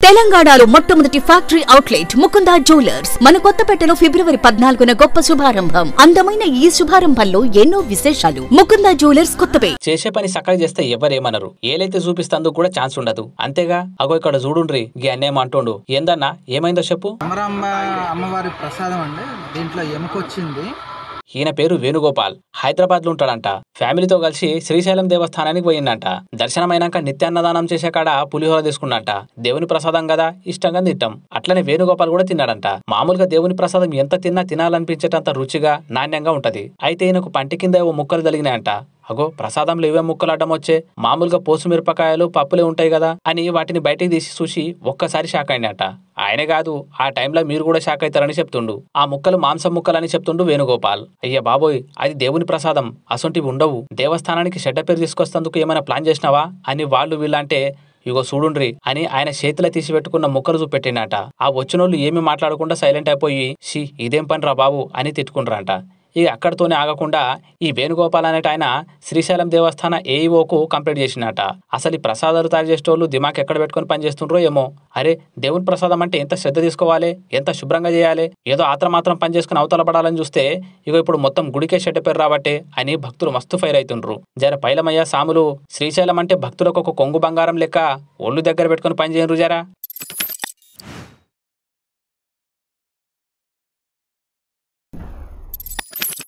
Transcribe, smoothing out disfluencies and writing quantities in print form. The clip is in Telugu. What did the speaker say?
తెలంగాణలో మొట్టమొదటి ఫ్యాక్టరీ అవుట్లెట్ ముకుందా జ్యువెలర్స్ మన కొత్తపేటలో ఫిబ్రవరి 14న గొప్ప శుభారంభం. అందమైన ఈ శుభారంభంలో ఎన్నో విశేషాలు. ముకుందా జ్యువెలర్స్ కొత్తపేట. చేసే పని సక్కగా చేస్తే ఎవరేమనరు, ఏలైతే చూపిస్తందుకు కూడా ఛాన్స్ ఉండదు. అంతేగా అగో ఇక్కడ చూడుండ్రి గీ అన్నేమో అంటుండు. ఏందన్నా ఏమైందో చెప్పు. అమ్మవారి ప్రసాదం అండి, దీంట్లో ఎముకొచ్చింది. ఈయన పేరు వేణుగోపాల్, హైదరాబాద్ లో ఉంటాడంట. ఫ్యామిలీతో కలిసి శ్రీశైలం దేవస్థానానికి పోయిందంట. దర్శనమైనాక నిత్యాన్నదానం చేసే కాడ పులిహోర తీసుకున్నట్ట. దేవుని ప్రసాదం కదా, ఇష్టంగా తింటాం. అట్లనే వేణుగోపాల్ కూడా తిన్నాడంట. మామూలుగా దేవుని ప్రసాదం ఎంత తిన్నా తినాలనిపించేటంత రుచిగా నాణ్యంగా ఉంటది. అయితే ఈయనకు పంటి కింద ఏవో ముక్కలు తగిలినాయంట. అగో ప్రసాదంలో ఏవే ముక్కలు అడ్డం వచ్చే, మామూలుగా పోసు మిరపకాయలు పప్పులే ఉంటాయి కదా అని వాటిని బయటికి తీసి చూసి ఒక్కసారి షాక్ అయినట. ఆయన కాదు, ఆ టైంలో మీరు కూడా షాక్ అవుతారని చెప్తుండు. ఆ ముక్కలు మాంసం ముక్కలని చెప్తుండు వేణుగోపాల్. అయ్య బాబోయ్, అది దేవుని ప్రసాదం, అసొంటివి ఉండవు. దేవస్థానానికి చెడ్డ పేరు తీసుకొస్తందుకు ఏమైనా ప్లాన్ చేసినావా అని వాళ్ళు వీళ్ళంటే ఇగో చూడుండ్రి అని ఆయన చేతిలో తీసి పెట్టుకున్న ముక్కలు చూపెట్టినట. ఆ వచ్చినోళ్ళు ఏమి మాట్లాడకుండా సైలెంట్ అయిపోయి షీ ఇదేం పని రా బాబు అని తిట్టుకుంటారంట. ఇక అక్కడితోనే ఆగకుండా ఈ వేణుగోపాల్ అనేట ఆయన శ్రీశైలం దేవస్థాన ఏఈఓకు కంప్లైంట్ చేసినట. అసలు ఈ ప్రసాదాలు తయారు చేసేటోళ్ళు దిమాగ్ ఎక్కడ పెట్టుకుని పనిచేస్తుండ్రో ఏమో. అరే దేవుని ప్రసాదం అంటే ఎంత శ్రద్ధ తీసుకోవాలి, ఎంత శుభ్రంగా చేయాలి. ఏదో మాత్రం పని చేసుకుని అవతల పడాలని చూస్తే ఇగో ఇప్పుడు మొత్తం గుడికే చెడ్డ పేరు రాబట్టే అని భక్తులు మస్తు ఫైర్ అవుతుండ్రు. జర పైలమయ్య సాములు, శ్రీశైలం అంటే భక్తులకు ఒక కొంగు బంగారం లెక్క ఒళ్ళు దగ్గర పెట్టుకుని పని చేయరు జరా.